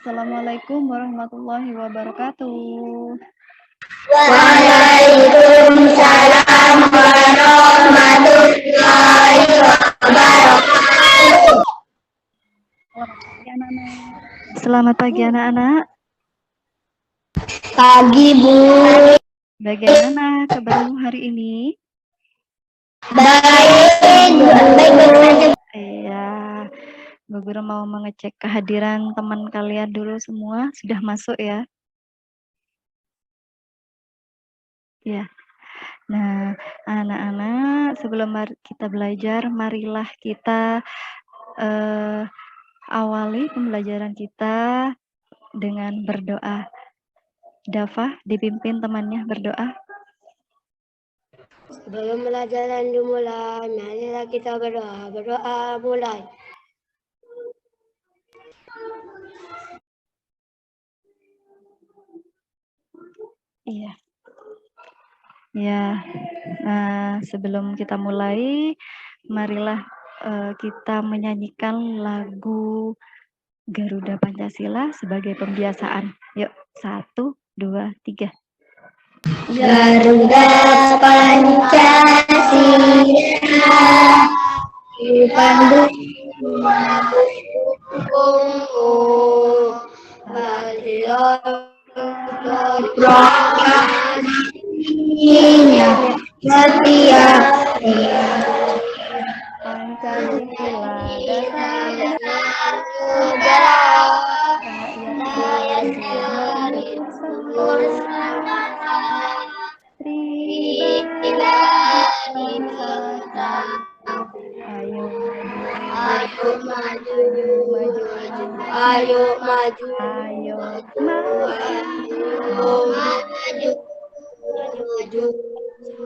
Assalamualaikum warahmatullahi wabarakatuh. Waalaikumsalam warahmatullahi wabarakatuh. Selamat pagi anak-anak. Pagi, Bu. Bagaimana kabarmu hari ini? Baik. Iya, Bu Guru mau mengecek kehadiran teman kalian dulu semua. Sudah masuk ya? Ya. Nah, anak-anak, sebelum kita belajar, marilah kita awali pembelajaran kita dengan berdoa. Dafa dipimpin temannya berdoa. Sebelum pelajaran dimulai, marilah kita berdoa. Berdoa mulai. Iya. Ya. Nah, sebelum kita mulai, marilah kita menyanyikan lagu Garuda Pancasila sebagai pembiasaan. Yuk, 1, 2, 3. Garuda Pancasila, dipandu dukungmu, proklamasinya setiap Pancasila dasar negara, rakyat bersama. Ayo maju.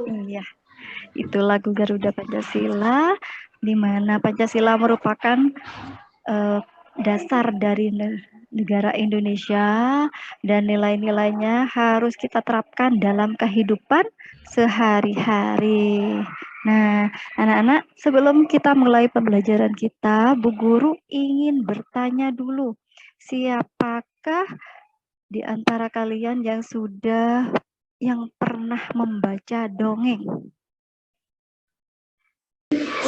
Iya, itu lagu Garuda Pancasila, di mana Pancasila merupakan dasar dari negara Indonesia dan nilai-nilainya harus kita terapkan dalam kehidupan sehari-hari. Nah, anak-anak, sebelum kita mulai pembelajaran kita, Bu Guru ingin bertanya dulu, siapakah di antara kalian yang pernah membaca dongeng?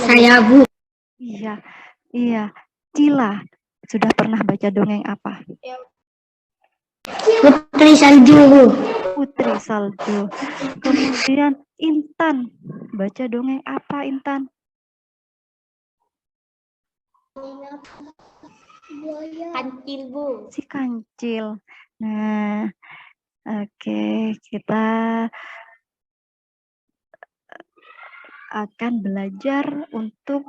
Saya, Bu. Iya. Cila, sudah pernah baca dongeng apa? Putri Salju, Bu. Putri Salju. Kemudian Intan, baca dongeng apa Intan? Kancil, Bu. Si Kancil. Nah, oke, kita akan belajar untuk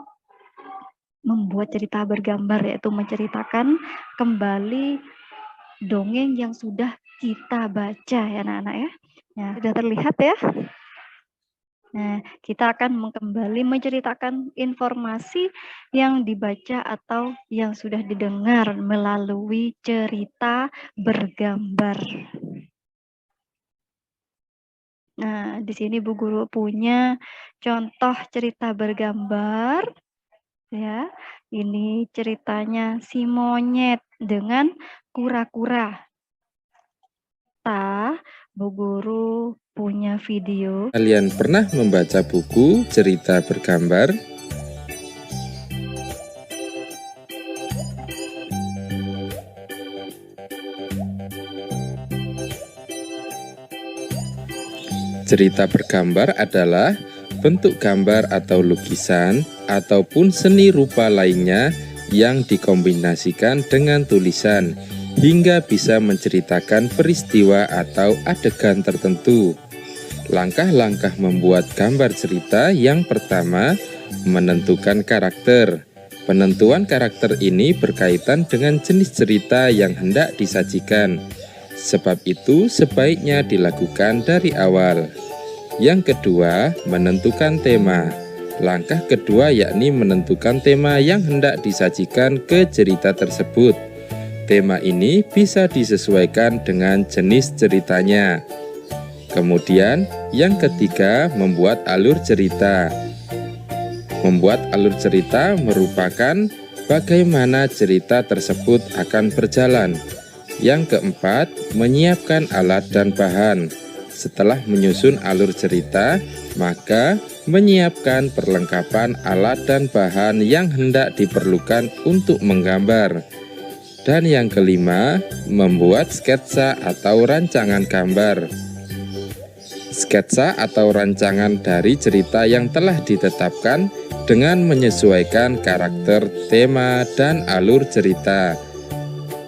membuat cerita bergambar, yaitu menceritakan kembali dongeng yang sudah kita baca ya anak-anak ya. Nah, sudah terlihat ya. Nah, kita akan kembali menceritakan informasi yang dibaca atau yang sudah didengar melalui cerita bergambar. Nah, di sini Bu Guru punya contoh cerita bergambar. Ya, ini ceritanya si monyet dengan kura-kura. Bu Guru punya video. Kalian pernah membaca buku cerita bergambar? Cerita bergambar adalah bentuk gambar atau lukisan ataupun seni rupa lainnya yang dikombinasikan dengan tulisan hingga bisa menceritakan peristiwa atau adegan tertentu. Langkah-langkah membuat gambar cerita yang pertama, menentukan karakter. Penentuan karakter ini berkaitan dengan jenis cerita yang hendak disajikan. Sebab itu sebaiknya dilakukan dari awal. Yang kedua, menentukan tema. Langkah kedua yakni menentukan tema yang hendak disajikan ke cerita tersebut. Tema ini bisa disesuaikan dengan jenis ceritanya. Kemudian, yang ketiga, membuat alur cerita. Membuat alur cerita merupakan bagaimana cerita tersebut akan berjalan. Yang keempat, menyiapkan alat dan bahan. Setelah menyusun alur cerita, maka menyiapkan perlengkapan alat dan bahan yang hendak diperlukan untuk menggambar. Dan yang kelima, membuat sketsa atau rancangan gambar. Sketsa atau rancangan dari cerita yang telah ditetapkan dengan menyesuaikan karakter, tema, dan alur cerita.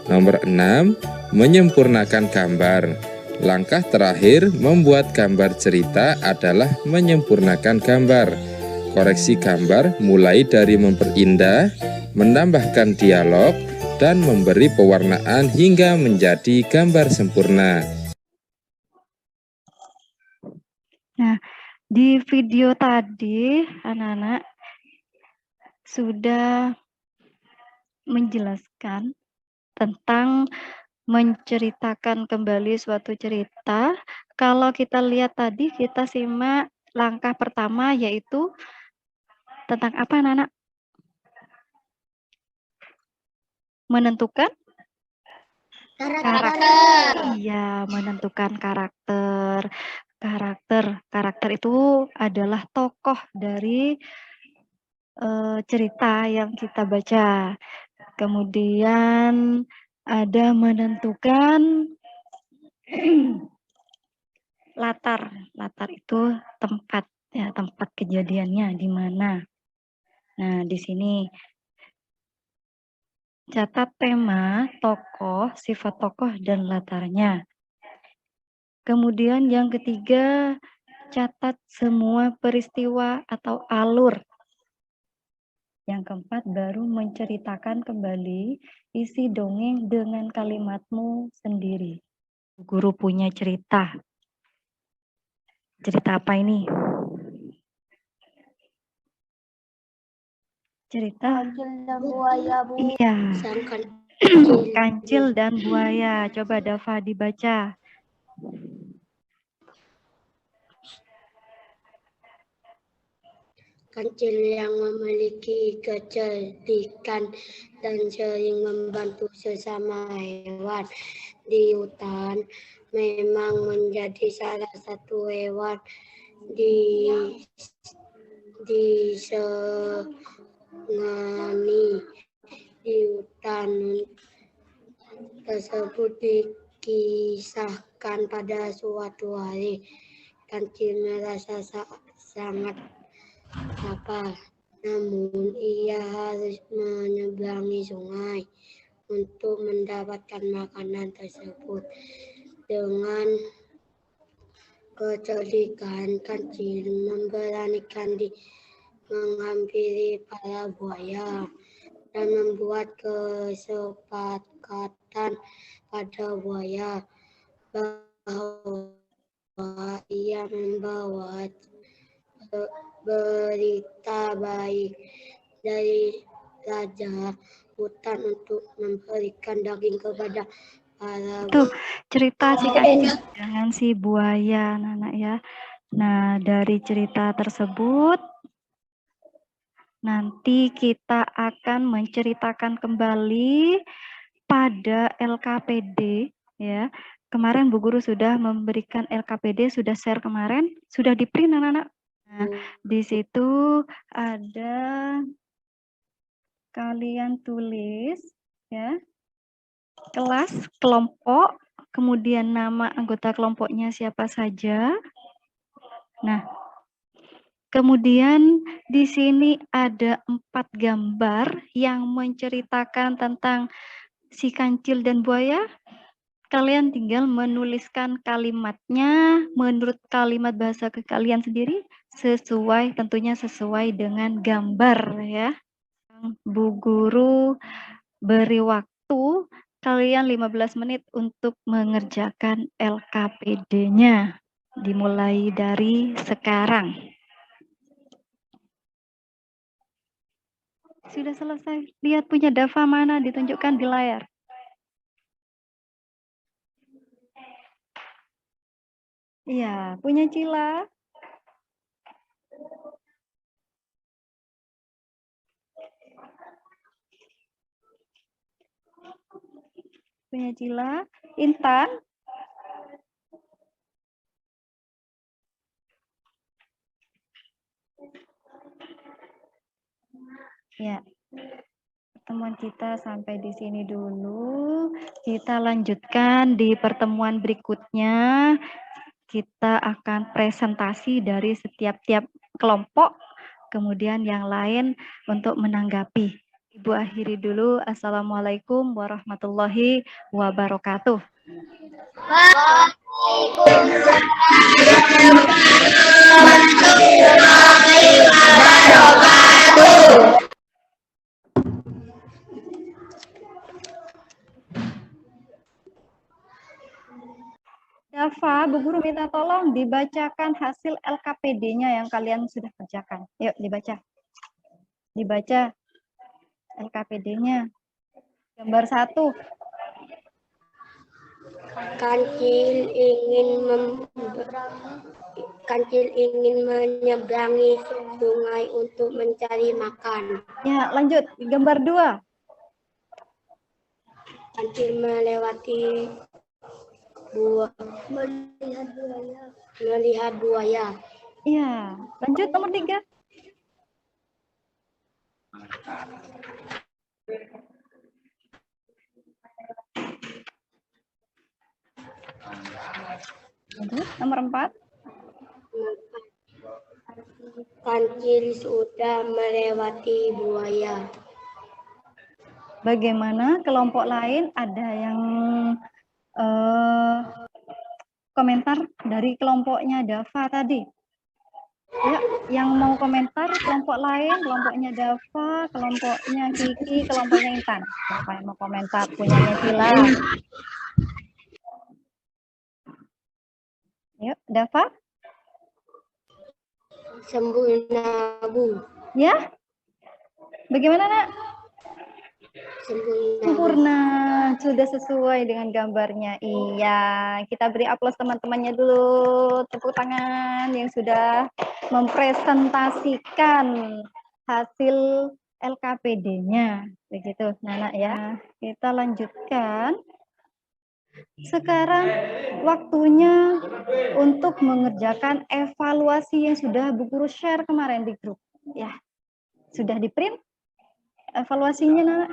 Nomor 6, menyempurnakan gambar. Langkah terakhir membuat gambar cerita adalah menyempurnakan gambar. Koreksi gambar mulai dari memperindah, menambahkan dialog, dan memberi pewarnaan hingga menjadi gambar sempurna. Nah, di video tadi anak-anak sudah menjelaskan tentang menceritakan kembali suatu cerita. Kalau kita lihat tadi, kita simak langkah pertama yaitu tentang apa anak-anak? Menentukan karakter. Iya, menentukan karakter. Karakter itu adalah tokoh dari cerita yang kita baca. Kemudian ada menentukan latar. Latar itu tempat, ya, tempat kejadiannya di mana. Nah, di sini catat tema, tokoh, sifat tokoh, dan latarnya. Kemudian yang ketiga, catat semua peristiwa atau alur. Yang keempat, baru menceritakan kembali isi dongeng dengan kalimatmu sendiri. Guru punya cerita. Cerita apa ini? Cerita Kancil dan buaya, Bu. iya. Sang Kancil dan buaya. Coba Dava dibaca. Kancil yang memiliki kecerdikan dan sering membantu sesama hewan di hutan memang menjadi salah satu hewan disegani di hutan tersebut. Dikisahkan pada suatu hari Kancil merasa sangat lapar, namun ia harus menyeberangi sungai untuk mendapatkan makanan tersebut. Dengan kecerdikan, Kancil memberanikan diri menghampiri para buaya dan membuat kesepakatan pada buaya bahwa ia membawa berita baik dari raja hutan untuk memberikan daging kepada para Tuh, cerita si kancil dengan si buaya, anak-anak ya. Nah, dari cerita tersebut nanti kita akan menceritakan kembali pada LKPD ya. Kemarin Bu Guru sudah memberikan LKPD, sudah share kemarin, sudah di-print anak-anak. Nah, di situ ada kalian tulis ya. Kelas, kelompok, kemudian nama anggota kelompoknya siapa saja. Nah, kemudian di sini ada 4 gambar yang menceritakan tentang si kancil dan buaya. Kalian tinggal menuliskan kalimatnya menurut kalimat bahasa kalian sendiri, tentunya sesuai dengan gambar ya. Bu Guru beri waktu kalian 15 menit untuk mengerjakan LKPD-nya. Dimulai dari sekarang. Sudah selesai. Lihat punya Dava mana, ditunjukkan di layar. Iya, punya Cila. punya Cila. Intan. Ya, pertemuan kita sampai di sini dulu. Kita lanjutkan di pertemuan berikutnya. Kita akan presentasi dari setiap-tiap kelompok, kemudian yang lain untuk menanggapi. Ibu akhiri dulu. Assalamualaikum warahmatullahi wabarakatuh. Dava, Bu Guru minta tolong dibacakan hasil LKPD-nya yang kalian sudah kerjakan. Yuk dibaca. Dibaca LKPD-nya. Gambar 1. Kancil ingin menyeberangi sungai untuk mencari makan. Ya, lanjut. Gambar 2. Kancil melewati melihat buaya. Iya, lanjut nomor 3. Lanjut, nomor 4. Kancil sudah melewati buaya. Bagaimana kelompok lain ada yang komentar dari kelompoknya Dava tadi? Ya, yang mau komentar kelompok lain, kelompoknya Dava, kelompoknya Kiki, kelompoknya Intan. Siapa yang mau komentar? Punyanya Cila. Yuk, Dava. Sempurna, Ya, bagaimana nak? Sempurna, sudah sesuai dengan gambarnya. Iya, kita beri aplaus teman-temannya dulu. Tepuk tangan yang sudah mempresentasikan hasil LKPD-nya. Begitu, Nana ya. Kita lanjutkan. Sekarang waktunya untuk mengerjakan evaluasi yang sudah Bu Guru share kemarin di grup. Ya, sudah di print evaluasinya, Nana.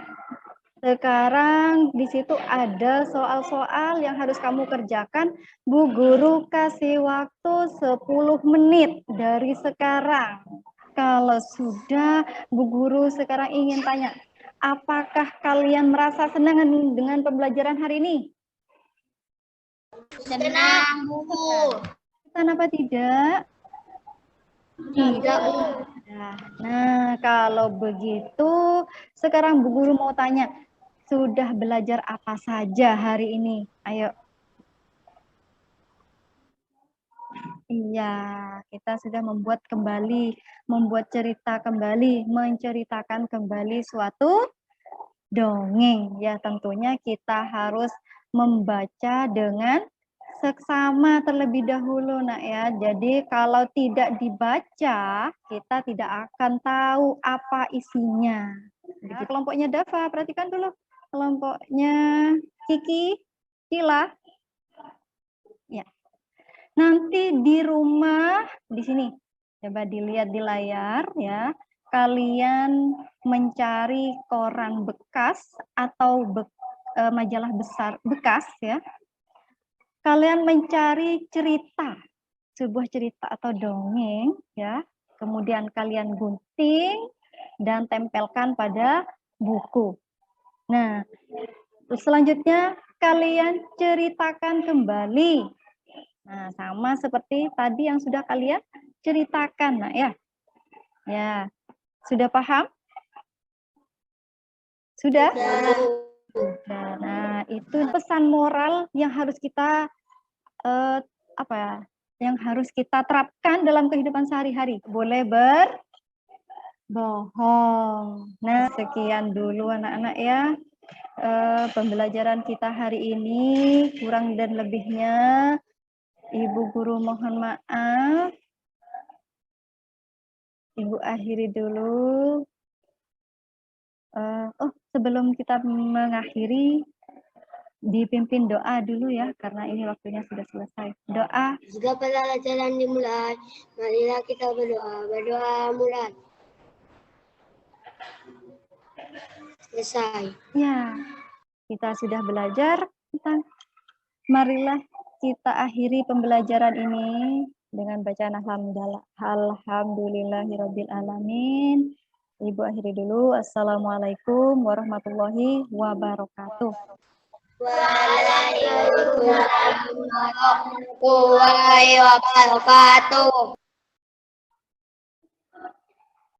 Sekarang di situ ada soal-soal yang harus kamu kerjakan. Bu Guru kasih waktu 10 menit dari sekarang. Kalau sudah, Bu Guru sekarang ingin tanya, apakah kalian merasa senang dengan pembelajaran hari ini? Senang, Bu. Kenapa tidak? Tidak. Nah, kalau begitu, sekarang Bu Guru mau tanya, sudah belajar apa saja hari ini? Ayo. Iya, kita sudah membuat cerita kembali, menceritakan kembali suatu dongeng. Ya, tentunya kita harus membaca dengan seksama terlebih dahulu, nak ya. Jadi kalau tidak dibaca, kita tidak akan tahu apa isinya. Begitu. Kelompoknya Dava, perhatikan dulu. Kelompoknya Kiki, Cila. Ya. Nanti di rumah, di sini, coba dilihat di layar ya. Kalian mencari koran bekas atau majalah besar bekas ya. Kalian mencari cerita, sebuah cerita atau dongeng ya. Kemudian kalian gunting dan tempelkan pada buku. Nah, selanjutnya kalian ceritakan kembali. Nah, sama seperti tadi yang sudah kalian ceritakan. Nah, ya. Ya. Sudah paham? Sudah? Nah, itu pesan moral yang harus kita yang harus kita terapkan dalam kehidupan sehari-hari. Boleh berbohong. Nah, sekian dulu anak-anak ya. Pembelajaran kita hari ini, kurang dan lebihnya Ibu Guru mohon maaf. Ibu akhiri dulu. Sebelum kita mengakhiri, dipimpin doa dulu ya, karena ini waktunya sudah selesai. Doa. Jika pelajaran dimulai, marilah kita berdoa. Berdoa mulai. Selesai. Ya, kita sudah belajar. Marilah kita akhiri pembelajaran ini dengan bacaan alhamdulillahirabbil alamin. Ibu akhiri dulu. Assalamualaikum warahmatullahi wabarakatuh. Waalaikumsalam warahmatullahi wabarakatuh.